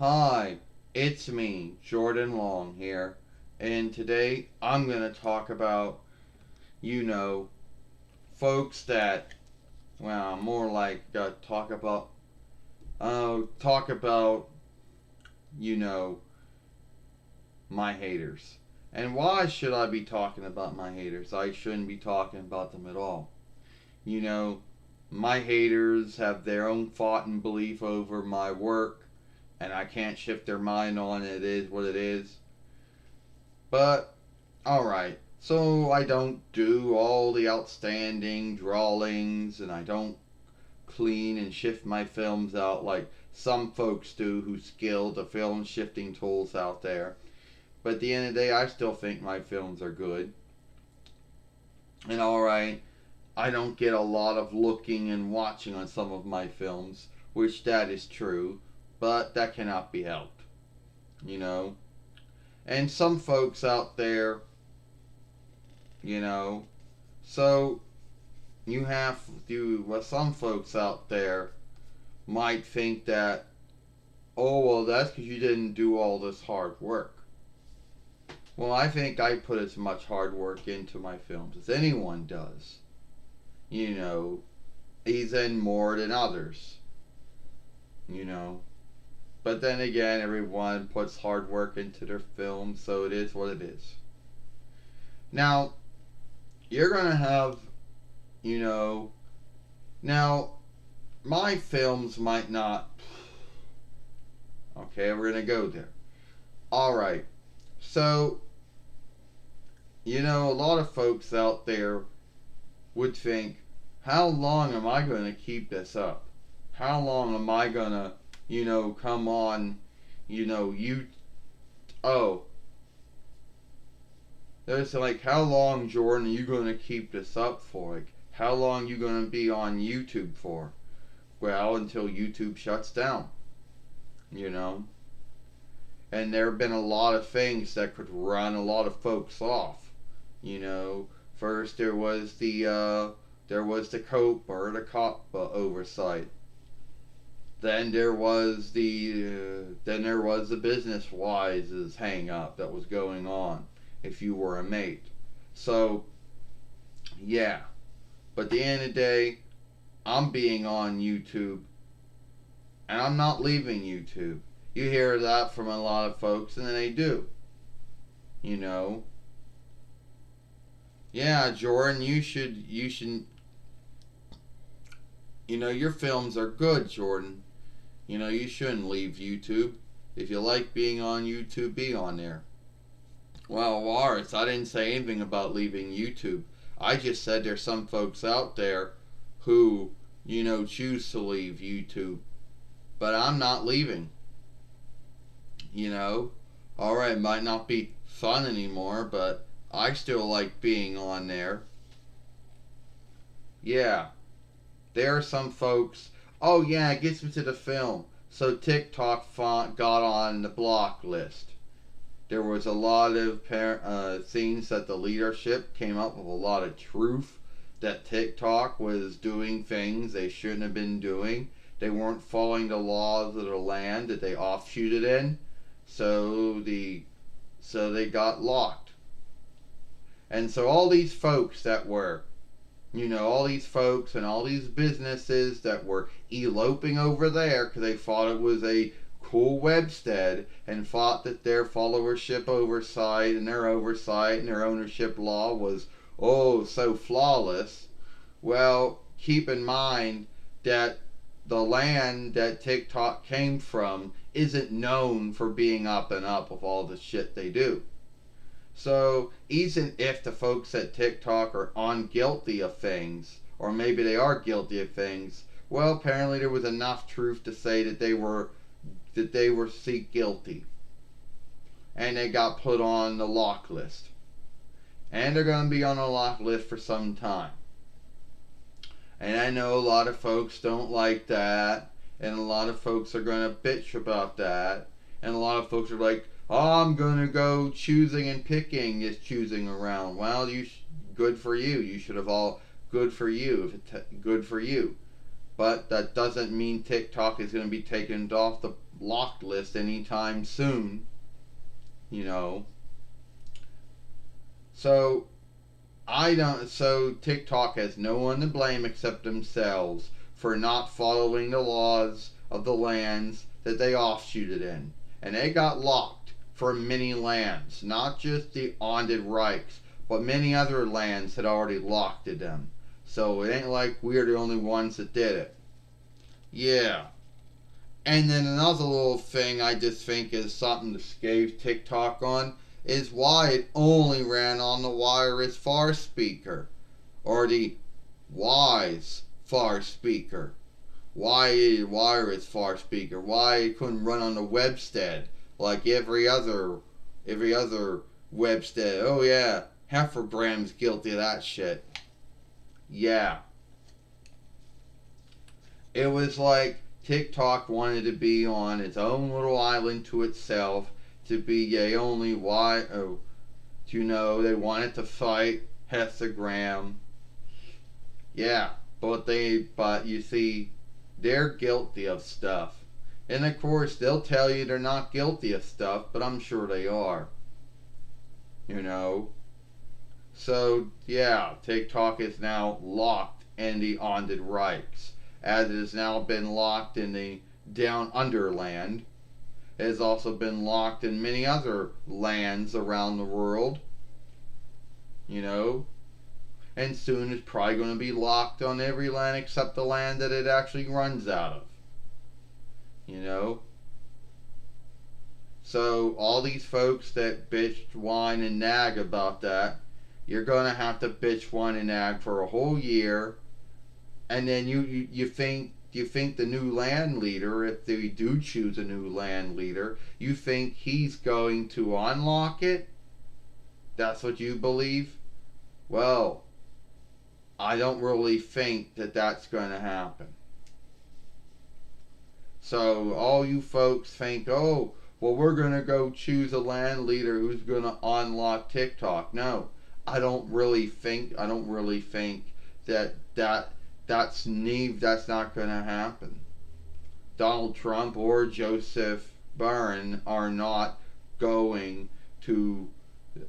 Hi, it's me, Jordan Long here, and today I'm going to talk about, you know, folks that, well, more like talk about, you know, my haters. And why should I be talking about my haters? I shouldn't be talking about them at all. You know, my haters have their own thought and belief over my work, and I can't shift their mind on it is what it is. But alright, so I don't do all the outstanding drawings and I don't clean and shift my films out like some folks do who skill the film shifting tools out there. But at the end of the day, I still think my films are good. And alright, I don't get a lot of looking and watching on some of my films, which that is true, but that cannot be helped, you know. And some folks out there, you know, so you have to, well, some folks out there might think that, oh, well, that's because you didn't do all this hard work. Well, I think I put as much hard work into my films as anyone does. You know, even more than others. You know. But then again, everyone puts hard work into their films, so it is what it is. Now, you're going to have, you know, now, my films might not. Okay, we're going to go there. Alright, so, a lot of folks out there would think, how long am I going to keep this up? How long am I going to, come on, you. Oh, there's like, how long, Jordan, are you going to keep this up for? Like, how long are you going to be on YouTube for? Well, until YouTube shuts down, you know? And there have been a lot of things that could run a lot of folks off. You know, first there was the COPE or the COPPA oversight. Then there was the business wises hang up that was going on if you were a mate. So yeah, but at the end of the day, I'm being on YouTube and I'm not leaving YouTube. You hear that from a lot of folks, and then they do. You know, yeah, Jordan, your films are good, Jordan. You shouldn't leave YouTube. If you like being on YouTube, be on there. Well, Lars, I didn't say anything about leaving YouTube. I just said there's some folks out there who, choose to leave YouTube. But I'm not leaving. You know, alright, it might not be fun anymore, but I still like being on there. Yeah, there are some folks. Oh yeah, it gets me to the film. So TikTok got on the block list. There was a lot of things that the leadership came up with a lot of truth that TikTok was doing things they shouldn't have been doing. They weren't following the laws of the land that they offshooted in, so they got locked. And so all these folks that were all these folks and all these businesses that were eloping over there because they thought it was a cool webstead and thought that their followership oversight and their ownership law was so flawless. Well, keep in mind that the land that TikTok came from isn't known for being up and up with all the shit they do. So even if the folks at TikTok are guilty of things, or maybe they are guilty of things, well, apparently there was enough truth to say that they were guilty, and they got put on the lock list, and they're going to be on the lock list for some time. And I know a lot of folks don't like that, and a lot of folks are going to bitch about that, and a lot of folks are like, oh, I'm going to go choosing and picking is choosing around. Well, good for you. You should have all good for you. Good for you. But that doesn't mean TikTok is going to be taken off locked list anytime soon, you know. So so TikTok has no one to blame except themselves for not following the laws of the lands that they offshooted in. And they got locked for many lands, not just the ONED RIKES, but many other lands had already locked to them. So it ain't like we're the only ones that did it. Yeah. And then another little thing I just think is something to scave TikTok on is why it only ran on the wireless far speaker or the wise far speaker. Why wireless far speaker? Why it couldn't run on the webstead like every other webstead? Oh yeah, Heffergram's guilty of that shit. Yeah. It was like TikTok wanted to be on its own little island to itself, to be a only they wanted to fight Hexagram. Yeah, but you see, they're guilty of stuff. And of course, they'll tell you they're not guilty of stuff, but I'm sure they are. You know? So, yeah, TikTok is now locked in the ONED RIKES, as it has now been locked in the Down Underland. It has also been locked in many other lands around the world, you know, and soon it's probably going to be locked on every land except the land that it actually runs out of, you know. So all these folks that bitch, whine, and nag about that, you're going to have to bitch, whine, and nag for a whole year, and then you think the new land leader, if they do choose a new land leader, you think he's going to unlock it? That's what you believe? Well, I don't really think that that's going to happen. So all you folks think, oh, well, we're going to go choose a land leader who's going to unlock TikTok. No, I don't really think that that's not going to happen. Donald Trump or Joseph Biden are not going to,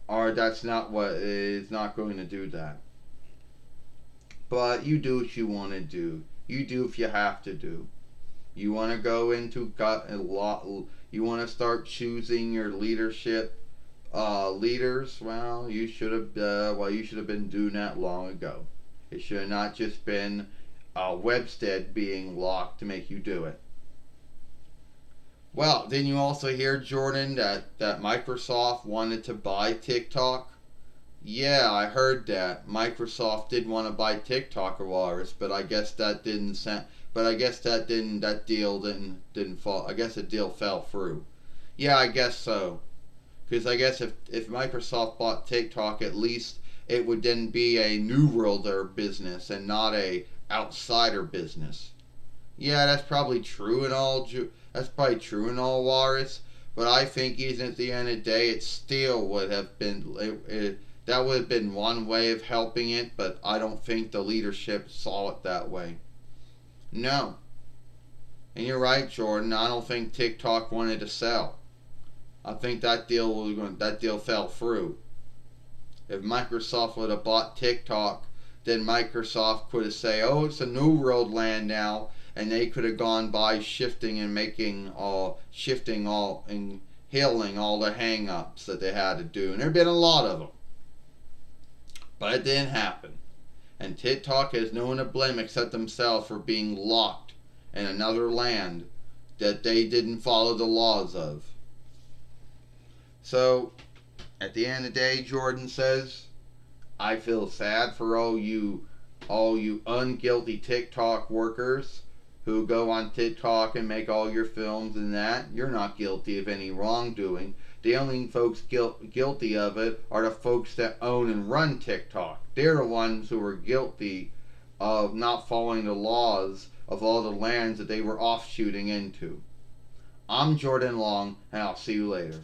or that's not what is not going to do that. But you do what you want to do. You do if you have to do. You want to go into you want to start choosing your leadership leaders. Well, you should have been doing that long ago. It should have not just been Webstead being locked to make you do it. Well, didn't you also hear, Jordan, that Microsoft wanted to buy TikTok? Yeah, I heard that. Microsoft did want to buy TikTok of ours, but I guess that deal didn't fall. I guess the deal fell through. Yeah, I guess so. Because I guess if Microsoft bought TikTok, at least it would then be a New Worlder business and not a outsider business. Yeah, that's probably true in all. That's probably true in all, Warris. But I think even at the end of the day, it still would have been. That would have been one way of helping it, but I don't think the leadership saw it that way. No. And you're right, Jordan. I don't think TikTok wanted to sell. I think that deal fell through. If Microsoft would have bought TikTok, then Microsoft could have said, "Oh, it's a new world land now," and they could have gone by shifting and healing all the hang-ups that they had to do, and there've been a lot of them. But it didn't happen. And TikTok has no one to blame except themselves for being locked in another land that they didn't follow the laws of. So, at the end of the day, Jordan says, I feel sad for all you unguilty TikTok workers who go on TikTok and make all your films and that. You're not guilty of any wrongdoing. The only folks guilty of it are the folks that own and run TikTok. They're the ones who are guilty of not following the laws of all the lands that they were offshooting into. I'm Jordan Long, and I'll see you later.